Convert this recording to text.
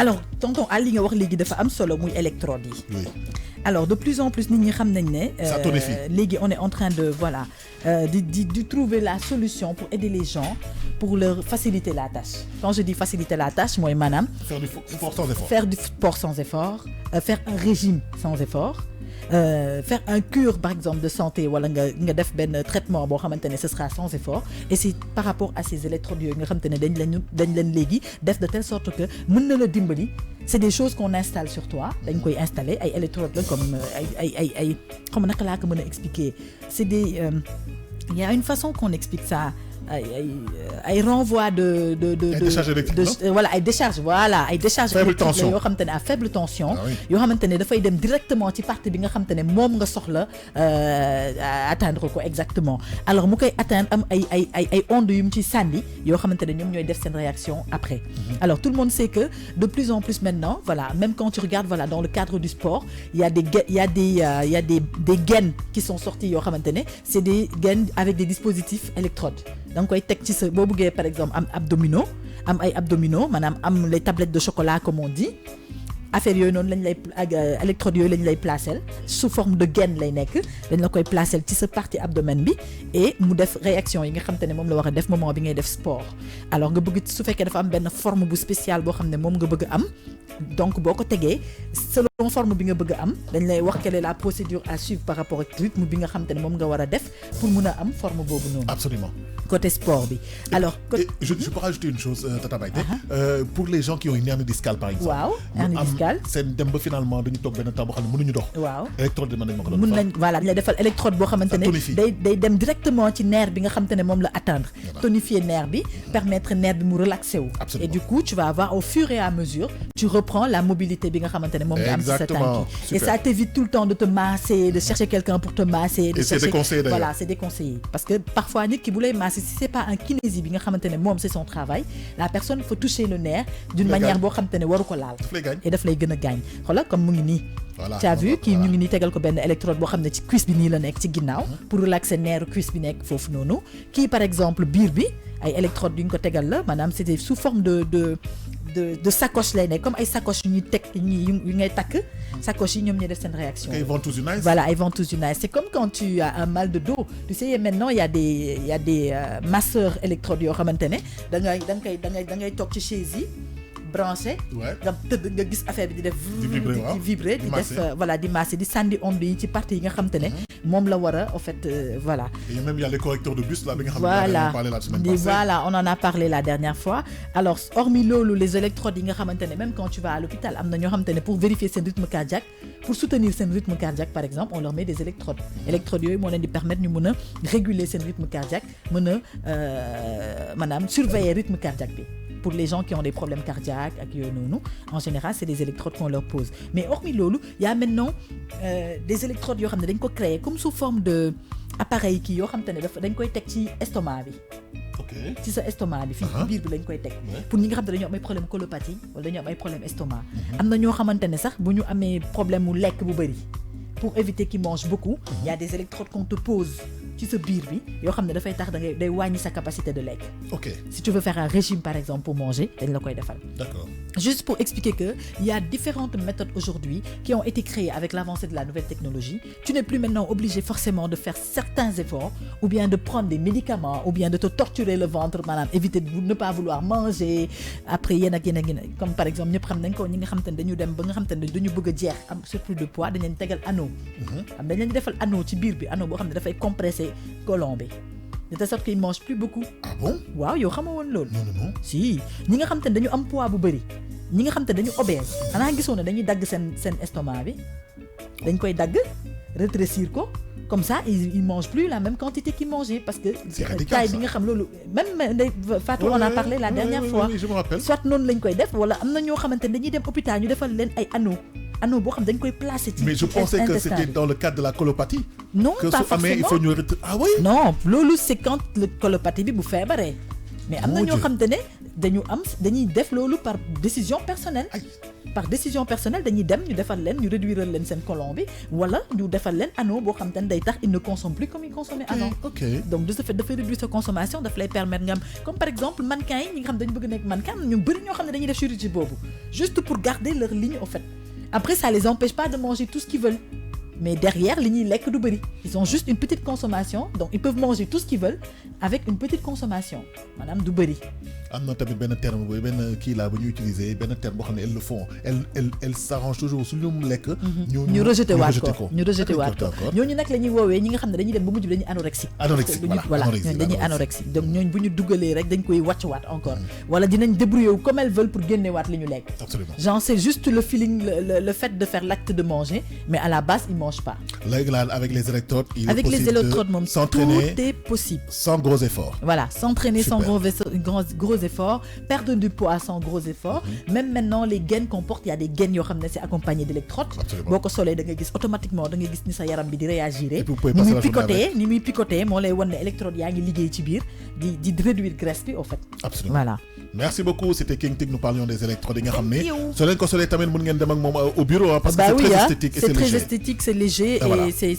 alors tonton Ali nga wax léegi dafa am solo muy électrode yi. Oui. Alors de plus en plus nit ñi xam nañ ne. Ça tonifie. Léegi on est en train de voilà de trouver la solution pour aider les gens pour leur faciliter la tâche. Quand je dis faciliter la tâche mooy maanaam. Faire du sport sans effort. Faire du sport sans effort, faire un régime sans effort. Faire un cure par exemple de santé wala nga def benn traitement boo xamante ne ce sera sans effort et c'est par rapport à ces électrodes yooyu nga xamante ne dañ leen léegi def de telle sorte que mën na la dimbali. C'est des choses qu'on installe sur toi dañ koy installer ay électrodes la comme ay xam naka laa ko mën a expliquer c'est des il y a une façon qu'on explique ça ay renvoi de décharge électrique, voilà ay décharge faible tension yoo xamante ne à faible tension Ah oui. yoo xamante ne dafay dem directement ci partie bi nga xamante ne moom nga soxla atteindre ko exactement alors mu koy atteindre am ay ondes yu mu ci sànni yoo xamante ne ñoom ñooy def seen réaction après alors tout le monde sait que de plus en plus maintenant voilà même quand tu regardes voilà dans le cadre du sport il y a des gaines qui sont sorties yoo xamante ne c'est des gaines avec des dispositifs électrodes da nga koy teg ci sa boo bëggee par exemple am ay abdominaux maanaam am les tablettes de chocolat comme on dit affaire yooyu noonu lañ lay électrode yooyu lañ lay placer sous forme de gaine lay nekk dañ la koy placer ci sa partie abdomen bi et mu def réaction yi nga xam te ne moom la war a def moment bi ngay def sport alors nga bëgg su fekkee dafa am benn forme bu spéciale boo xam ne moom nga bëgg am donc boo ko tegee selon forme bi nga bëgg am dañ lay wax quelle est la procédure à suivre par rapport ak rythme bi nga xam te ne moom nga war a def pour mun a am forme boobu noonu. Absolument. Côté sport bi alors. Je peux rajouter une chose Tata Maïté. Pour les gens qui ont une hernie discale par exemple. waaw hernie discale. seen dem ba finalement dañu toog benn temps boo xam ne mënuñu dox. waaw électrode mën nañ ma ko doon mun nañ voilà dañ lay defal électrode boo xamante ne day dem directement ci nerf bi nga xamante ne moom la atteindre. Tonifier nerf bi permettre nerf bi mu relaxer wu. Absolument. Et du coup tu vas avoir au fur et à mesure tu reprends la mobilité bi nga xamante ne moom nga am ci sa tànk yi. Et ça t'évite tout le temps de te masser de chercher quelqu'un pour te masser. Et c'est déconseillé d'ailleurs. Voilà c'est déconseillé parce que parfois nit ki bu lay masser si c'est pas un kinési bi nga xamante ne moom c'est son travail la personne faut toucher le nerf d'une manière boo xamante ne waru ko laal. Et daf lay gën a gaañ xoolal comme mu ngi nii. Voilà. Tu as vu kii ñu ngi nii tegal ko benn électrode boo xam ne ci cuisse bi nii la nekk ci ginnaaw pour relaxer nerf cuisse bi nekk foofu noonu kii par exemple biir bi ay électrodes yu ñu ko tegal la maanaam c'était sous forme de sacoche lay nekk comme ay sacoche yu ñuy teg yu ngay takk sacoche yi ñoom ñooy def seen réaction. Ay ventouses yu nice. Voilà ay ventouses yu nice c'est comme quand tu as un mal de dos tu sais maintenant il y a des masseurs électrodes yoo xamante ne da ngay toog ci chaise yi branché nga tëdd nga gis affaire bi di def di vibrer di def voilà di masser di sànni onde yi ci partie yi nga xamante ne moom la war a en fait voilà. Et même il y a les correcteurs de bus là bi nga xam ne voilà on parlait la semaine passée. Voilà on en a parlé la dernière fois alors hormis loolu les électrodes yi nga xamante ne même quand tu vas à l'hôpital am na ñoo xamante ne pour vérifier seen rythme cardiaque pour soutenir seen rythme cardiaque par exemple on leur met des électrodes électrodes yooyu moo leen di permettre ñu mën a réguler seen rythme cardiaque mën a maanaam surveiller rythme cardiaque bi. Pour les gens qui ont des problèmes cardiaques ak yooyu noonu en général c'est des électrodes qu'on leur pose mais hormis loolu il y a maintenant des électrodes yoo xam ne dañ ko créer comme sous forme de appareil kii yoo xam te ne dañ koy teg ci estomac bi. Ok. ci sa estomac bi fii biir bi lañ koy teg pour ñi nga xam ne dañoo am ay problème colopathie wala dañoo am ay problème estomac am na ñoo xamante ne sax bu ñu amee problème mu lekk bu bëri pour éviter qu'ils mangent beaucoup il y a des électrodes qu'on te pose ci sa biir bi yoo xam ne dafay tax day wàññi sa capacité de lekk. Ok. Si tu veux faire un régime par exemple pour manger dañ la koy defal. D'accord. Juste pour expliquer que il y a différentes méthodes aujourd'hui qui ont été créées avec l'avancée de la nouvelle technologie. Tu n'es plus maintenant obligé forcément de faire certains efforts ou bien de prendre des médicaments ou bien de te torturer le ventre maanaam éviter de ne pas vouloir manger après yéen ak comme par exemple ñëpp xam nañ ko ñi nga xam te ne dañu dem ba nga xam te ne dañu bëgg a jeex am surplus de poids dañ leen tegal anneau. am dañ leen defal anneau ci biir bi anneau boo xam ne dafay compresser colon bi de telle sorte qu'ils mangent plus beaucoup. Ah bon? waaw yow xamoo woon loolu. Non. si ñi nga xam te ne dañu am poids bu bëri ñi nga xam te ne dañu obèse xanaa gisoon ne dañuy dagg seen estomac bi dañ koy dagg rétrécir ko comme ça ils mangent plus la même quantité qu'ils mangeaient parce que taille bi nga xam loolu même Ndeye Fatou on a parlé la dernière fois. Oui, je me rappelle. Soit noonu lañ koy def wala am na ñoo xamante ne dañuy dem hôpital ñu defal leen ay anneau boo xam dañ koy placer ci. Mais je pensais que c'était dans le cadre de la colopathie. Non, que pas forcément. Il faut ah oui. Non loolu c'est quand le colopathie bi bu feebaree. mais am na ñoo xamante ne dañuy def loolu par décision personnelle. Par décision personnelle dañuy dem ñu defal leen ñu réduire leen seen colon bi wala ñu defal leen anneau boo xam te ne day tax il ne consomme plus comme il consommait avant. Donc de ce fait dafay réduire sa consommation daf lay permettre nga am comme par exemple mannequin yi ñi nga xam dañu bëgg nekk mannequin ñu bëri ñoo xam ne dañuy def chirurgie boobu juste pour garder leur ligne au fait. Après ça les empêche pas de manger tout ce qu'ils veulent. Mais derrière, lekk du bëri. Ils ont juste une petite consommation, donc ils peuvent manger tout ce qu'ils veulent avec une petite consommation. Madame du bëri. am na tamit benn terme bu benn kii laa bu ñuy utiliser benn terme boo xam ne elles le font elles s'arrangent toujours su ñu lekk. ñu rejeté waat ko ñu rejeté waat ko ñooñu nag la ñuy woowee ñi nga xam ne dañuy dem ba mujj bi dañuy anorexique. Voilà ñooñu dañuy anorexique donc ñooñu bu ñu dugalee rek dañ koy wàcc waat encore. wala dinañ débrouiller wu comme elles veulent pour génne waat li ñu lekk. Absolument. Genre c'est juste le feeling le fait de faire l'acte de manger mais à la base ils mangent pas. Léegi là avec les électrodes. Avec les électrodes moom s'entraîner tout est possible. Sans gros efforts. Voilà, s'entraîner sans gros efforts, perdre du poids sans gros efforts. Même maintenant les gaines qu'on porte, il y a des gaines yoo xam ne c'est accompagné d'électrodes. Boo ko solee da nga gis automatiquement da nga gis ni sa yaram bi di réagir. Ni muy picoter moo lay wan ne électrode yaa ngi liggéey ci biir di réduire graisse bi au fait. Absolument. Voilà. Merci beaucoup, c'était King Tic, nous parlions des électrodes yi nga xam ne soo leen ko solee tamit mën ngeen dem ak moom au bureau parce que c'est très esthétique et c'est léger. C'est très esthétique, c'est léger et c'est